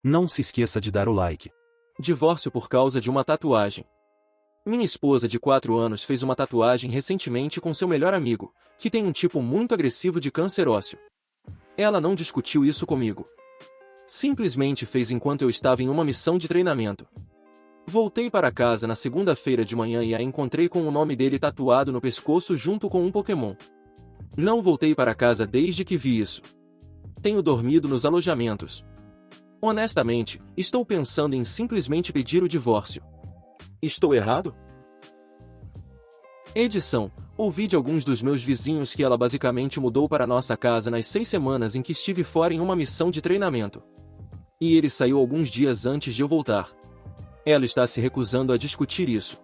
Não se esqueça de dar o like. Divórcio por causa de uma tatuagem. Minha esposa de 4 anos fez uma tatuagem recentemente com seu melhor amigo, que tem um tipo muito agressivo de câncer ósseo. Ela não discutiu isso comigo. Simplesmente fez enquanto eu estava em uma missão de treinamento. Voltei para casa na segunda-feira de manhã e a encontrei com o nome dele tatuado no pescoço junto com um Pokémon. Não voltei para casa desde que vi isso. Tenho dormido nos alojamentos. Honestamente, estou pensando em simplesmente pedir o divórcio. Estou errado? Edição: ouvi de alguns dos meus vizinhos que ela basicamente mudou para nossa casa nas 6 semanas em que estive fora em uma missão de treinamento. E ele saiu alguns dias antes de eu voltar. Ela está se recusando a discutir isso.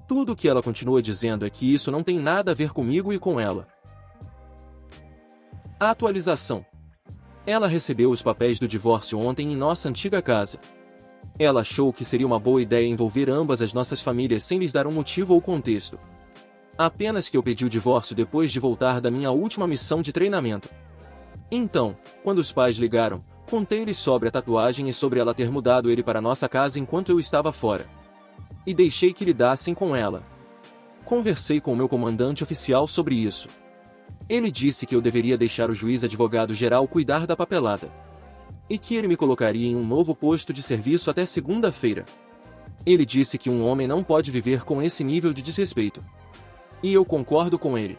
Tudo o que ela continua dizendo é que isso não tem nada a ver comigo e com ela. A atualização. Ela recebeu os papéis do divórcio ontem em nossa antiga casa. Ela achou que seria uma boa ideia envolver ambas as nossas famílias sem lhes dar um motivo ou contexto. Apenas que eu pedi o divórcio depois de voltar da minha última missão de treinamento. Então, quando os pais ligaram, contei-lhes sobre a tatuagem e sobre ela ter mudado ele para nossa casa enquanto eu estava fora. E deixei que lidassem com ela. Conversei com o meu comandante oficial sobre isso. Ele disse que eu deveria deixar o juiz advogado-geral cuidar da papelada. E que ele me colocaria em um novo posto de serviço até segunda-feira. Ele disse que um homem não pode viver com esse nível de desrespeito. E eu concordo com ele.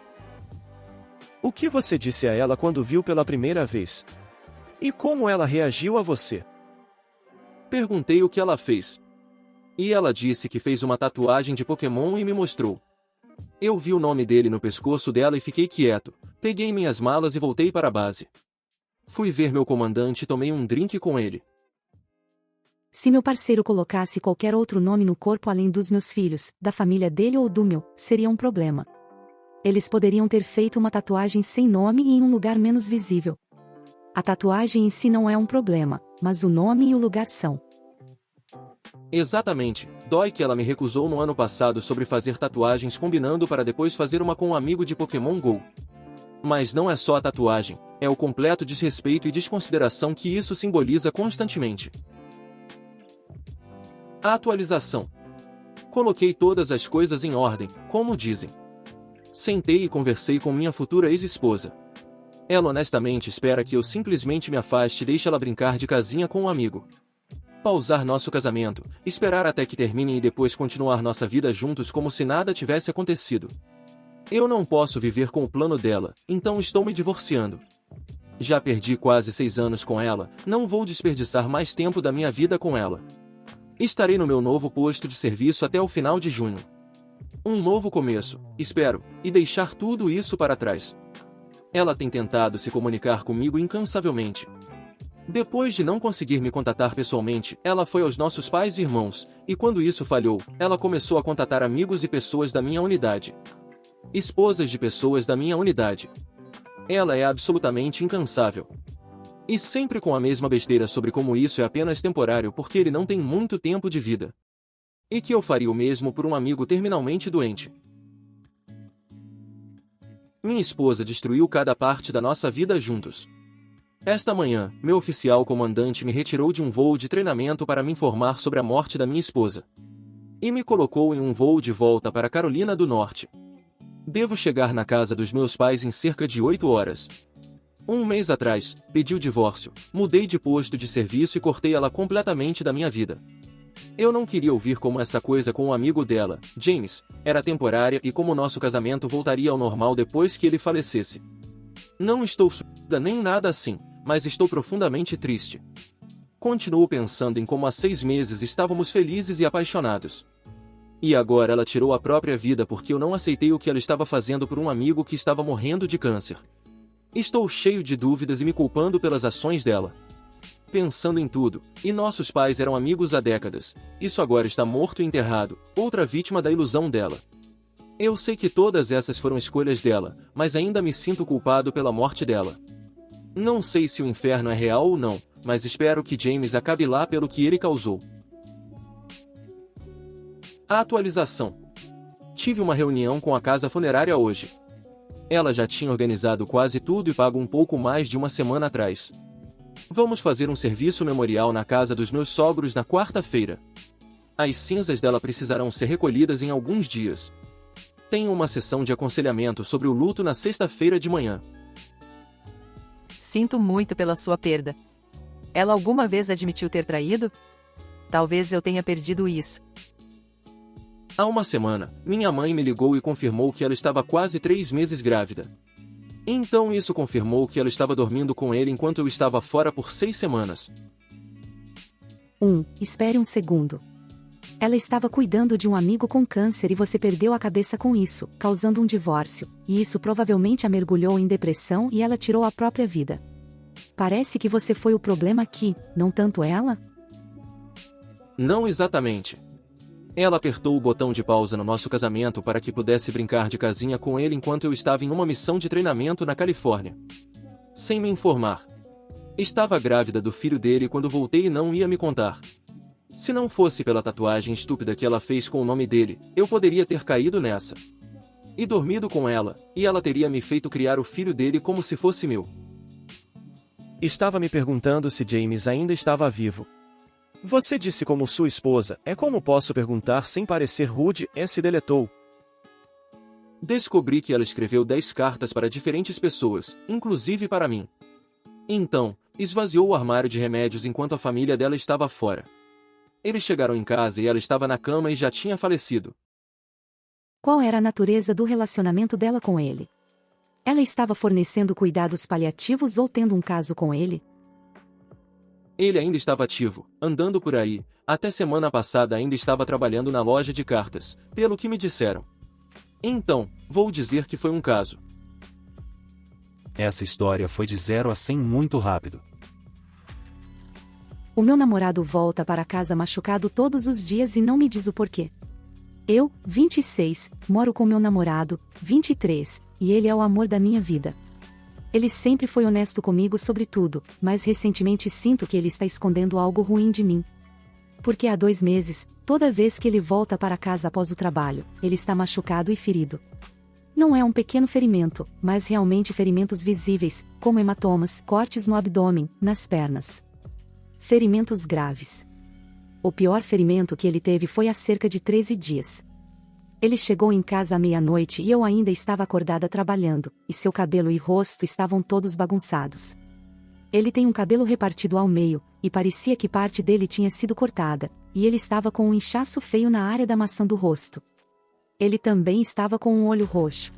O que você disse a ela quando viu pela primeira vez? E como ela reagiu a você? Perguntei o que ela fez. E ela disse que fez uma tatuagem de Pokémon e me mostrou. Eu vi o nome dele no pescoço dela e fiquei quieto, peguei minhas malas e voltei para a base. Fui ver meu comandante e tomei um drink com ele. Se meu parceiro colocasse qualquer outro nome no corpo além dos meus filhos, da família dele ou do meu, seria um problema. Eles poderiam ter feito uma tatuagem sem nome e em um lugar menos visível. A tatuagem em si não é um problema, mas o nome e o lugar são. Exatamente, dói que ela me recusou no ano passado sobre fazer tatuagens combinando para depois fazer uma com um amigo de Pokémon GO. Mas não é só a tatuagem, é o completo desrespeito e desconsideração que isso simboliza constantemente. A atualização. Coloquei todas as coisas em ordem, como dizem. Sentei e conversei com minha futura ex-esposa. Ela honestamente espera que eu simplesmente me afaste e deixe ela brincar de casinha com um amigo. Pausar nosso casamento, esperar até que termine e depois continuar nossa vida juntos como se nada tivesse acontecido. Eu não posso viver com o plano dela, então estou me divorciando. Já perdi quase 6 anos com ela, não vou desperdiçar mais tempo da minha vida com ela. Estarei no meu novo posto de serviço até o final de junho. Um novo começo, espero, e deixar tudo isso para trás. Ela tem tentado se comunicar comigo incansavelmente. Depois de não conseguir me contatar pessoalmente, ela foi aos nossos pais e irmãos, e quando isso falhou, ela começou a contatar amigos e pessoas da minha unidade. Esposas de pessoas da minha unidade. Ela é absolutamente incansável. E sempre com a mesma besteira sobre como isso é apenas temporário porque ele não tem muito tempo de vida. E que eu faria o mesmo por um amigo terminalmente doente. Minha esposa destruiu cada parte da nossa vida juntos. Esta manhã, meu oficial comandante me retirou de um voo de treinamento para me informar sobre a morte da minha esposa. E me colocou em um voo de volta para Carolina do Norte. Devo chegar na casa dos meus pais em cerca de 8 horas. Um mês atrás, pedi o divórcio, mudei de posto de serviço e cortei ela completamente da minha vida. Eu não queria ouvir como essa coisa com um amigo dela, James, era temporária e como nosso casamento voltaria ao normal depois que ele falecesse. Não estou surpresa nem nada assim, mas estou profundamente triste. Continuo pensando em como há 6 meses estávamos felizes e apaixonados. E agora ela tirou a própria vida porque eu não aceitei o que ela estava fazendo por um amigo que estava morrendo de câncer. Estou cheio de dúvidas e me culpando pelas ações dela. Pensando em tudo, e nossos pais eram amigos há décadas, isso agora está morto e enterrado, outra vítima da ilusão dela. Eu sei que todas essas foram escolhas dela, mas ainda me sinto culpado pela morte dela. Não sei se o inferno é real ou não, mas espero que James acabe lá pelo que ele causou. A atualização. Tive uma reunião com a casa funerária hoje. Ela já tinha organizado quase tudo e pago um pouco mais de uma semana atrás. Vamos fazer um serviço memorial na casa dos meus sogros na quarta-feira. As cinzas dela precisarão ser recolhidas em alguns dias. Tenho uma sessão de aconselhamento sobre o luto na sexta-feira de manhã. Sinto muito pela sua perda. Ela alguma vez admitiu ter traído? Talvez eu tenha perdido isso. Há uma semana, minha mãe me ligou e confirmou que ela estava quase 3 meses grávida. Então isso confirmou que ela estava dormindo com ele enquanto eu estava fora por 6 semanas. Espere um segundo. Ela estava cuidando de um amigo com câncer e você perdeu a cabeça com isso, causando um divórcio, e isso provavelmente a mergulhou em depressão e ela tirou a própria vida. Parece que você foi o problema aqui, não tanto ela? Não exatamente. Ela apertou o botão de pausa no nosso casamento para que pudesse brincar de casinha com ele enquanto eu estava em uma missão de treinamento na Califórnia. Sem me informar. Estava grávida do filho dele quando voltei e não ia me contar. Se não fosse pela tatuagem estúpida que ela fez com o nome dele, eu poderia ter caído nessa. E dormido com ela, e ela teria me feito criar o filho dele como se fosse meu. Estava me perguntando se James ainda estava vivo. Você disse como sua esposa, é como posso perguntar sem parecer rude, se deletou. Descobri que ela escreveu 10 cartas para diferentes pessoas, inclusive para mim. Então, esvaziou o armário de remédios enquanto a família dela estava fora. Eles chegaram em casa e ela estava na cama e já tinha falecido. Qual era a natureza do relacionamento dela com ele? Ela estava fornecendo cuidados paliativos ou tendo um caso com ele? Ele ainda estava ativo, andando por aí, até semana passada ainda estava trabalhando na loja de cartas, pelo que me disseram. Então, vou dizer que foi um caso. Essa história foi de 0 a 100 muito rápido. O meu namorado volta para casa machucado todos os dias e não me diz o porquê. Eu, 26, moro com meu namorado, 23, e ele é o amor da minha vida. Ele sempre foi honesto comigo sobre tudo, mas recentemente sinto que ele está escondendo algo ruim de mim. Porque há 2 meses, toda vez que ele volta para casa após o trabalho, ele está machucado e ferido. Não é um pequeno ferimento, mas realmente ferimentos visíveis, como hematomas, cortes no abdômen, nas pernas. Ferimentos graves. O pior ferimento que ele teve foi há cerca de 13 dias. Ele chegou em casa à meia-noite e eu ainda estava acordada trabalhando, e seu cabelo e rosto estavam todos bagunçados. Ele tem um cabelo repartido ao meio, e parecia que parte dele tinha sido cortada, e ele estava com um inchaço feio na área da maçã do rosto. Ele também estava com um olho roxo.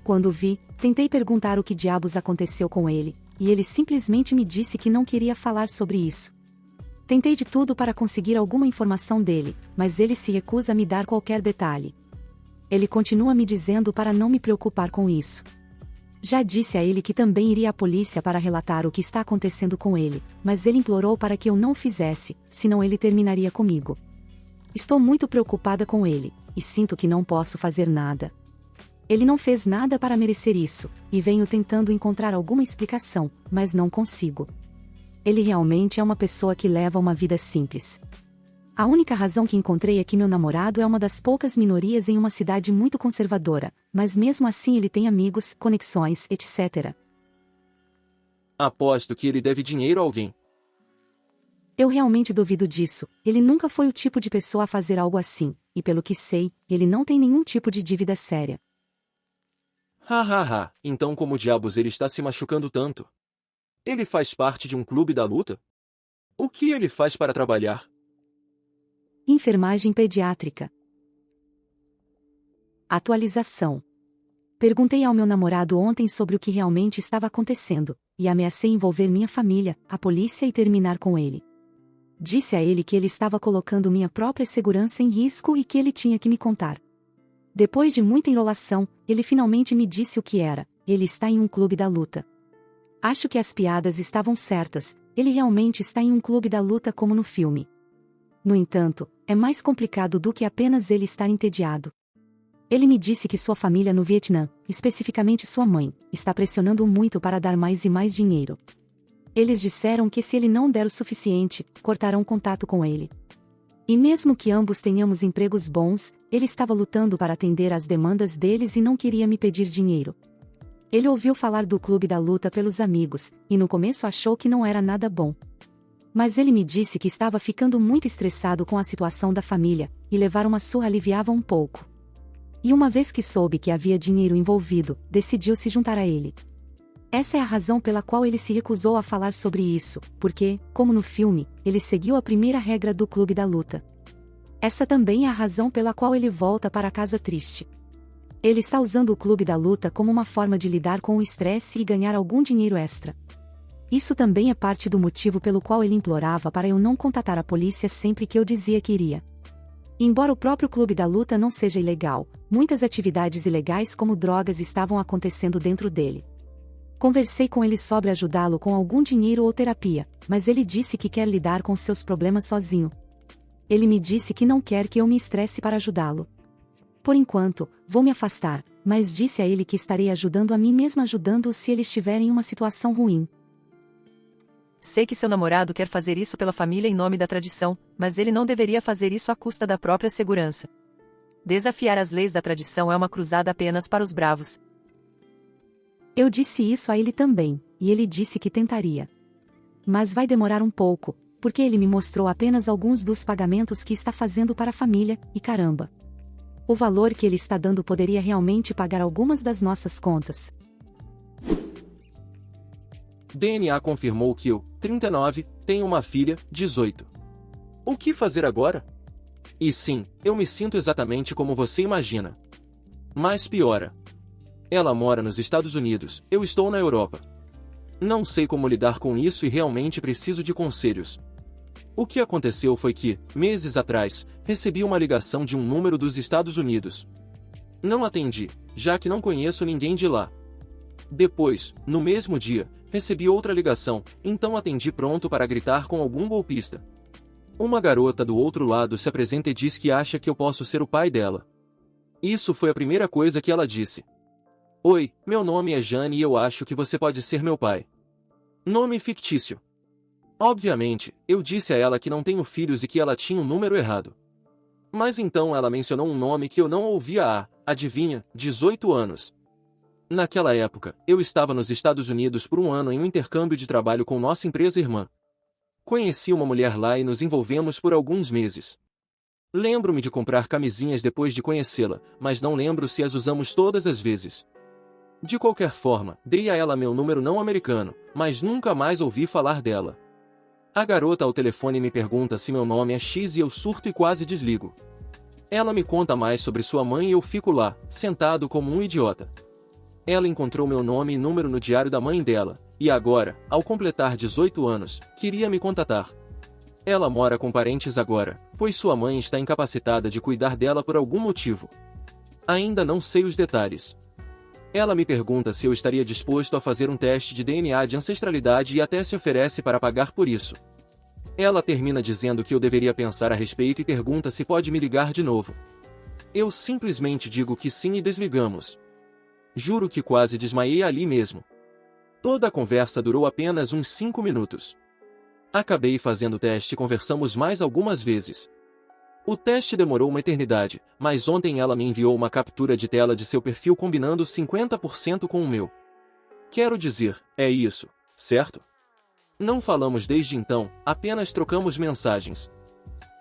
Quando vi, tentei perguntar o que diabos aconteceu com ele, e ele simplesmente me disse que não queria falar sobre isso. Tentei de tudo para conseguir alguma informação dele, mas ele se recusa a me dar qualquer detalhe. Ele continua me dizendo para não me preocupar com isso. Já disse a ele que também iria à polícia para relatar o que está acontecendo com ele, mas ele implorou para que eu não o fizesse, senão ele terminaria comigo. Estou muito preocupada com ele, e sinto que não posso fazer nada. Ele não fez nada para merecer isso, e venho tentando encontrar alguma explicação, mas não consigo. Ele realmente é uma pessoa que leva uma vida simples. A única razão que encontrei é que meu namorado é uma das poucas minorias em uma cidade muito conservadora, mas mesmo assim ele tem amigos, conexões, etc. Aposto que ele deve dinheiro a alguém. Eu realmente duvido disso, ele nunca foi o tipo de pessoa a fazer algo assim, e pelo que sei, ele não tem nenhum tipo de dívida séria. Hahaha, então como diabos ele está se machucando tanto? Ele faz parte de um clube da luta? O que ele faz para trabalhar? Enfermagem pediátrica. Atualização. Perguntei ao meu namorado ontem sobre o que realmente estava acontecendo, e ameacei envolver minha família, a polícia e terminar com ele. Disse a ele que ele estava colocando minha própria segurança em risco e que ele tinha que me contar. Depois de muita enrolação, ele finalmente me disse o que era: ele está em um clube da luta. Acho que as piadas estavam certas, ele realmente está em um clube da luta como no filme. No entanto, é mais complicado do que apenas ele estar entediado. Ele me disse que sua família no Vietnã, especificamente sua mãe, está pressionando muito para dar mais e mais dinheiro. Eles disseram que se ele não der o suficiente, cortarão contato com ele. E mesmo que ambos tenhamos empregos bons, ele estava lutando para atender às demandas deles e não queria me pedir dinheiro. Ele ouviu falar do clube da luta pelos amigos, e no começo achou que não era nada bom. Mas ele me disse que estava ficando muito estressado com a situação da família, e levar uma surra aliviava um pouco. E uma vez que soube que havia dinheiro envolvido, decidiu se juntar a ele. Essa é a razão pela qual ele se recusou a falar sobre isso, porque, como no filme, ele seguiu a primeira regra do clube da luta. Essa também é a razão pela qual ele volta para casa triste. Ele está usando o clube da luta como uma forma de lidar com o estresse e ganhar algum dinheiro extra. Isso também é parte do motivo pelo qual ele implorava para eu não contatar a polícia sempre que eu dizia que iria. Embora o próprio clube da luta não seja ilegal, muitas atividades ilegais como drogas estavam acontecendo dentro dele. Conversei com ele sobre ajudá-lo com algum dinheiro ou terapia, mas ele disse que quer lidar com seus problemas sozinho. Ele me disse que não quer que eu me estresse para ajudá-lo. Por enquanto, vou me afastar, mas disse a ele que estarei ajudando a mim mesma ajudando-o se ele estiver em uma situação ruim. Sei que seu namorado quer fazer isso pela família em nome da tradição, mas ele não deveria fazer isso à custa da própria segurança. Desafiar as leis da tradição é uma cruzada apenas para os bravos. Eu disse isso a ele também, e ele disse que tentaria. Mas vai demorar um pouco, porque ele me mostrou apenas alguns dos pagamentos que está fazendo para a família, e caramba. O valor que ele está dando poderia realmente pagar algumas das nossas contas. DNA confirmou que eu, 39, tenho uma filha, 18. O que fazer agora? E sim, eu me sinto exatamente como você imagina. Mas piora. Ela mora nos Estados Unidos, eu estou na Europa. Não sei como lidar com isso e realmente preciso de conselhos. O que aconteceu foi que, meses atrás, recebi uma ligação de um número dos Estados Unidos. Não atendi, já que não conheço ninguém de lá. Depois, no mesmo dia, recebi outra ligação, então atendi pronto para gritar com algum golpista. Uma garota do outro lado se apresenta e diz que acha que eu posso ser o pai dela. Isso foi a primeira coisa que ela disse. Oi, meu nome é Jane e eu acho que você pode ser meu pai. Nome fictício. Obviamente, eu disse a ela que não tenho filhos e que ela tinha um número errado. Mas então ela mencionou um nome que eu não ouvia há, adivinha, 18 anos. Naquela época, eu estava nos Estados Unidos por um ano em um intercâmbio de trabalho com nossa empresa irmã. Conheci uma mulher lá e nos envolvemos por alguns meses. Lembro-me de comprar camisinhas depois de conhecê-la, mas não lembro se as usamos todas as vezes. De qualquer forma, dei a ela meu número não americano, mas nunca mais ouvi falar dela. A garota ao telefone me pergunta se meu nome é X e eu surto e quase desligo. Ela me conta mais sobre sua mãe e eu fico lá, sentado como um idiota. Ela encontrou meu nome e número no diário da mãe dela, e agora, ao completar 18 anos, queria me contatar. Ela mora com parentes agora, pois sua mãe está incapacitada de cuidar dela por algum motivo. Ainda não sei os detalhes. Ela me pergunta se eu estaria disposto a fazer um teste de DNA de ancestralidade e até se oferece para pagar por isso. Ela termina dizendo que eu deveria pensar a respeito e pergunta se pode me ligar de novo. Eu simplesmente digo que sim e desligamos. Juro que quase desmaiei ali mesmo. Toda a conversa durou apenas uns 5 minutos. Acabei fazendo o teste e conversamos mais algumas vezes. O teste demorou uma eternidade, mas ontem ela me enviou uma captura de tela de seu perfil combinando 50% com o meu. Quero dizer, é isso, certo? Não falamos desde então, apenas trocamos mensagens.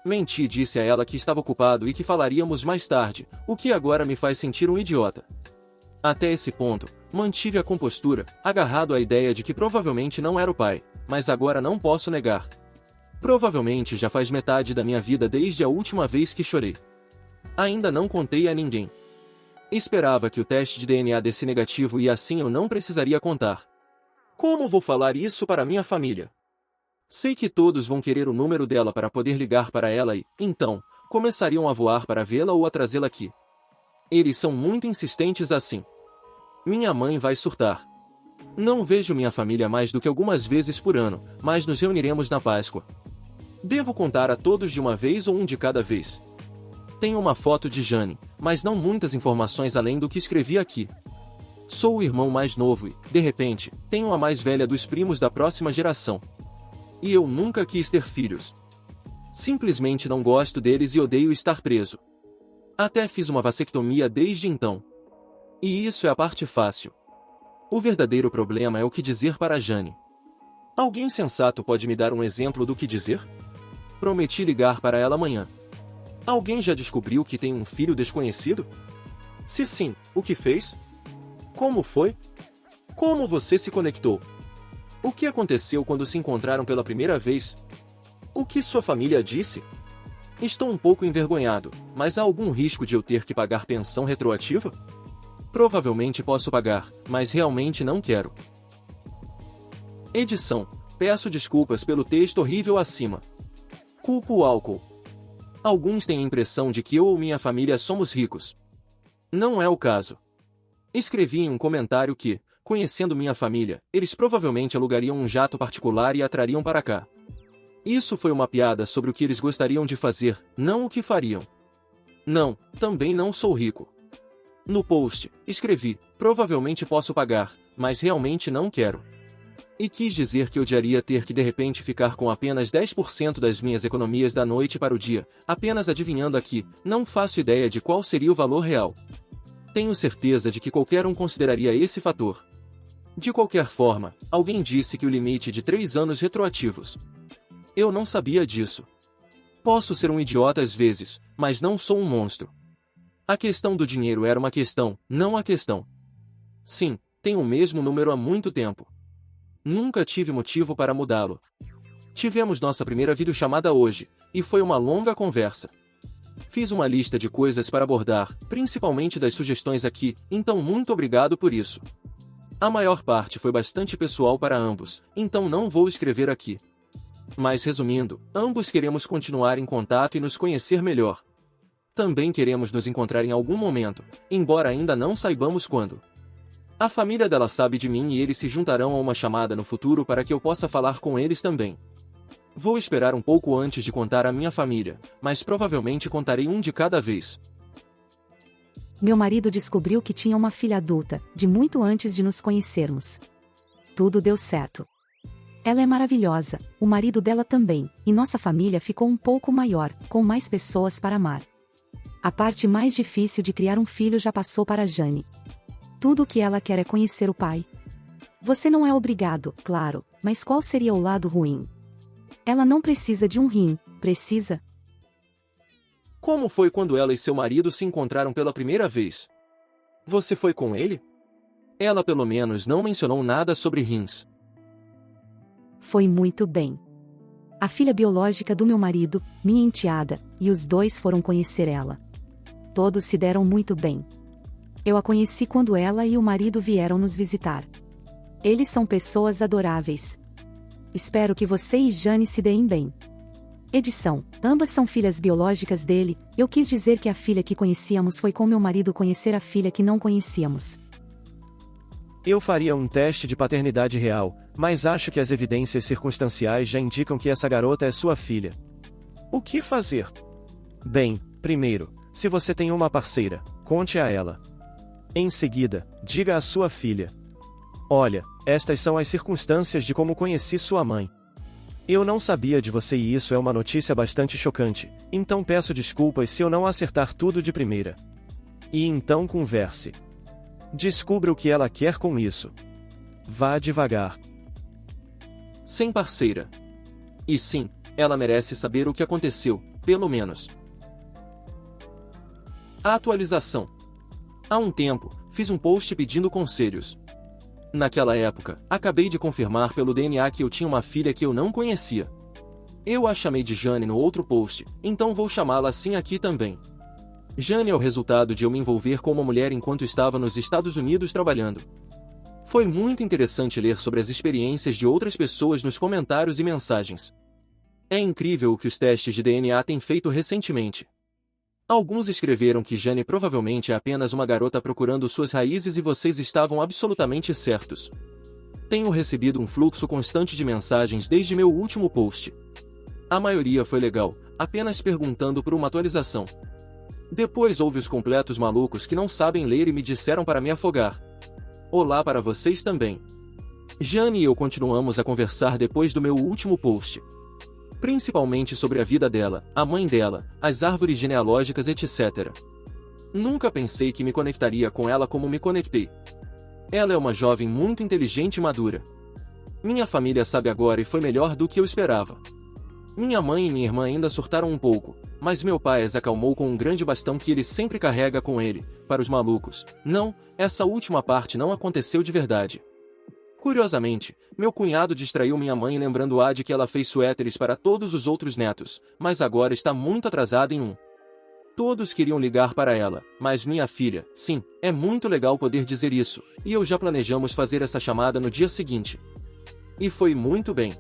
Menti e disse a ela que estava ocupado e que falaríamos mais tarde, o que agora me faz sentir um idiota. Até esse ponto, mantive a compostura, agarrado à ideia de que provavelmente não era o pai, mas agora não posso negar. Provavelmente já faz metade da minha vida desde a última vez que chorei. Ainda não contei a ninguém. Esperava que o teste de DNA desse negativo e assim eu não precisaria contar. Como vou falar isso para minha família? Sei que todos vão querer o número dela para poder ligar para ela e, então, começariam a voar para vê-la ou a trazê-la aqui. Eles são muito insistentes assim. Minha mãe vai surtar. Não vejo minha família mais do que algumas vezes por ano, mas nos reuniremos na Páscoa. Devo contar a todos de uma vez ou um de cada vez? Tenho uma foto de Jane, mas não muitas informações além do que escrevi aqui. Sou o irmão mais novo e, de repente, tenho a mais velha dos primos da próxima geração. E eu nunca quis ter filhos. Simplesmente não gosto deles e odeio estar preso. Até fiz uma vasectomia desde então. E isso é a parte fácil. O verdadeiro problema é o que dizer para Jane. Alguém sensato pode me dar um exemplo do que dizer? Prometi ligar para ela amanhã. Alguém já descobriu que tem um filho desconhecido? Se sim, o que fez? Como foi? Como você se conectou? O que aconteceu quando se encontraram pela primeira vez? O que sua família disse? Estou um pouco envergonhado, mas há algum risco de eu ter que pagar pensão retroativa? Provavelmente posso pagar, mas realmente não quero. Edição. Peço desculpas pelo texto horrível acima. Culpo o álcool. Alguns têm a impressão de que eu ou minha família somos ricos. Não é o caso. Escrevi em um comentário que, conhecendo minha família, eles provavelmente alugariam um jato particular e a trariam para cá. Isso foi uma piada sobre o que eles gostariam de fazer, não o que fariam. Não, também não sou rico. No post, escrevi, provavelmente posso pagar, mas realmente não quero. E quis dizer que odiaria ter que de repente ficar com apenas 10% das minhas economias da noite para o dia, apenas adivinhando aqui, não faço ideia de qual seria o valor real. Tenho certeza de que qualquer um consideraria esse fator. De qualquer forma, alguém disse que o limite de 3 anos retroativos. Eu não sabia disso. Posso ser um idiota às vezes, mas não sou um monstro. A questão do dinheiro era uma questão, não a questão. Sim, tenho o mesmo número há muito tempo. Nunca tive motivo para mudá-lo. Tivemos nossa primeira videochamada hoje, e foi uma longa conversa. Fiz uma lista de coisas para abordar, principalmente das sugestões aqui, então muito obrigado por isso. A maior parte foi bastante pessoal para ambos, então não vou escrever aqui. Mas resumindo, ambos queremos continuar em contato e nos conhecer melhor. Também queremos nos encontrar em algum momento, embora ainda não saibamos quando. A família dela sabe de mim e eles se juntarão a uma chamada no futuro para que eu possa falar com eles também. Vou esperar um pouco antes de contar à minha família, mas provavelmente contarei um de cada vez. Meu marido descobriu que tinha uma filha adulta, de muito antes de nos conhecermos. Tudo deu certo. Ela é maravilhosa, o marido dela também, e nossa família ficou um pouco maior, com mais pessoas para amar. A parte mais difícil de criar um filho já passou para Jane. Tudo o que ela quer é conhecer o pai. Você não é obrigado, claro, mas qual seria o lado ruim? Ela não precisa de um rim, precisa? Como foi quando ela e seu marido se encontraram pela primeira vez? Você foi com ele? Ela pelo menos não mencionou nada sobre rins. Foi muito bem. A filha biológica do meu marido, minha enteada, e os dois foram conhecer ela. Todos se deram muito bem. Eu a conheci quando ela e o marido vieram nos visitar. Eles são pessoas adoráveis. Espero que você e Jane se deem bem. Edição. Ambas são filhas biológicas dele, eu quis dizer que a filha que conhecíamos foi com meu marido conhecer a filha que não conhecíamos. Eu faria um teste de paternidade real, mas acho que as evidências circunstanciais já indicam que essa garota é sua filha. O que fazer? Bem, primeiro, se você tem uma parceira, conte a ela. Em seguida, diga à sua filha: olha, estas são as circunstâncias de como conheci sua mãe. Eu não sabia de você e isso é uma notícia bastante chocante, então peço desculpas se eu não acertar tudo de primeira. E então converse. Descubra o que ela quer com isso. Vá devagar. Sem parceira. E sim, ela merece saber o que aconteceu, pelo menos. A atualização. Há um tempo, fiz um post pedindo conselhos. Naquela época, acabei de confirmar pelo DNA que eu tinha uma filha que eu não conhecia. Eu a chamei de Jane no outro post, então vou chamá-la assim aqui também. Jane é o resultado de eu me envolver com uma mulher enquanto estava nos Estados Unidos trabalhando. Foi muito interessante ler sobre as experiências de outras pessoas nos comentários e mensagens. É incrível o que os testes de DNA têm feito recentemente. Alguns escreveram que Jane provavelmente é apenas uma garota procurando suas raízes e vocês estavam absolutamente certos. Tenho recebido um fluxo constante de mensagens desde meu último post. A maioria foi legal, apenas perguntando por uma atualização. Depois houve os completos malucos que não sabem ler e me disseram para me afogar. Olá para vocês também. Jane e eu continuamos a conversar depois do meu último post. Principalmente sobre a vida dela, a mãe dela, as árvores genealógicas etc. Nunca pensei que me conectaria com ela como me conectei. Ela é uma jovem muito inteligente e madura. Minha família sabe agora e foi melhor do que eu esperava. Minha mãe e minha irmã ainda surtaram um pouco, mas meu pai as acalmou com um grande bastão que ele sempre carrega com ele, para os malucos. Não, essa última parte não aconteceu de verdade. Curiosamente, meu cunhado distraiu minha mãe lembrando-a de que ela fez suéteres para todos os outros netos, mas agora está muito atrasada em um. Todos queriam ligar para ela, mas minha filha, sim, é muito legal poder dizer isso, e eu já planejamos fazer essa chamada no dia seguinte. E foi muito bem.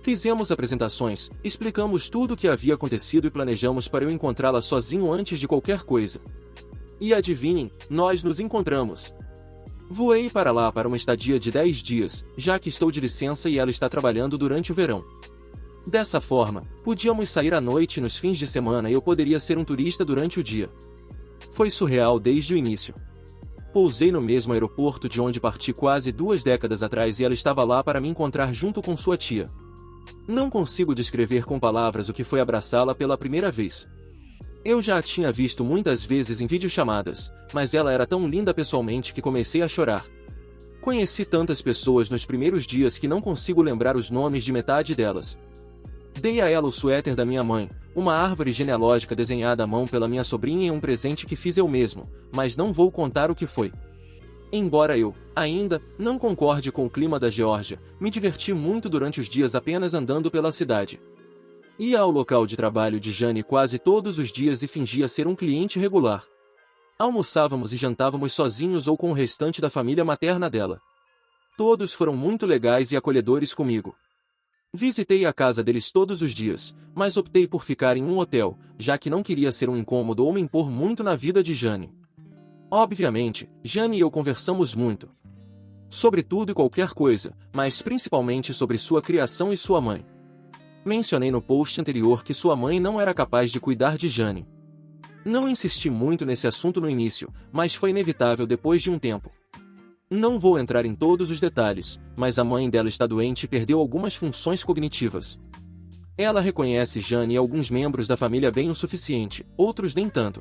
Fizemos apresentações, explicamos tudo o que havia acontecido e planejamos para eu encontrá-la sozinho antes de qualquer coisa. E adivinhem, nós nos encontramos. Voei para lá para uma estadia de 10 dias, já que estou de licença e ela está trabalhando durante o verão. Dessa forma, podíamos sair à noite e nos fins de semana e eu poderia ser um turista durante o dia. Foi surreal desde o início. Pousei no mesmo aeroporto de onde parti quase 2 décadas atrás e ela estava lá para me encontrar junto com sua tia. Não consigo descrever com palavras o que foi abraçá-la pela primeira vez. Eu já a tinha visto muitas vezes em videochamadas, mas ela era tão linda pessoalmente que comecei a chorar. Conheci tantas pessoas nos primeiros dias que não consigo lembrar os nomes de metade delas. Dei a ela o suéter da minha mãe, uma árvore genealógica desenhada à mão pela minha sobrinha e um presente que fiz eu mesmo, mas não vou contar o que foi. Embora eu, ainda, não concorde com o clima da Geórgia, me diverti muito durante os dias apenas andando pela cidade. Ia ao local de trabalho de Jane quase todos os dias e fingia ser um cliente regular. Almoçávamos e jantávamos sozinhos ou com o restante da família materna dela. Todos foram muito legais e acolhedores comigo. Visitei a casa deles todos os dias, mas optei por ficar em um hotel, já que não queria ser um incômodo ou me impor muito na vida de Jane. Obviamente, Jane e eu conversamos muito. Sobre tudo e qualquer coisa, mas principalmente sobre sua criação e sua mãe. Mencionei no post anterior que sua mãe não era capaz de cuidar de Jane. Não insisti muito nesse assunto no início, mas foi inevitável depois de um tempo. Não vou entrar em todos os detalhes, mas a mãe dela está doente e perdeu algumas funções cognitivas. Ela reconhece Jane e alguns membros da família bem o suficiente, outros nem tanto.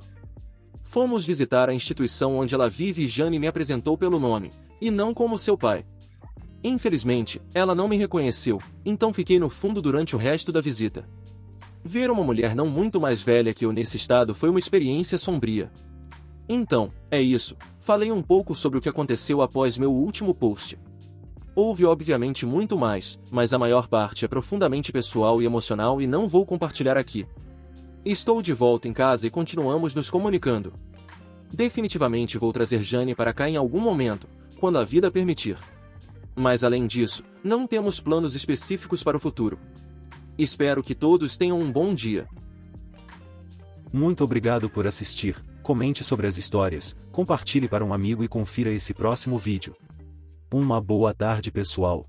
Fomos visitar a instituição onde ela vive e Jane me apresentou pelo nome, e não como seu pai. Infelizmente, ela não me reconheceu, então fiquei no fundo durante o resto da visita. Ver uma mulher não muito mais velha que eu nesse estado foi uma experiência sombria. Então, é isso, falei um pouco sobre o que aconteceu após meu último post. Houve obviamente muito mais, mas a maior parte é profundamente pessoal e emocional e não vou compartilhar aqui. Estou de volta em casa e continuamos nos comunicando. Definitivamente vou trazer Jane para cá em algum momento, quando a vida permitir. Mas além disso, não temos planos específicos para o futuro. Espero que todos tenham um bom dia. Muito obrigado por assistir, comente sobre as histórias, compartilhe para um amigo e confira esse próximo vídeo. Uma boa tarde pessoal.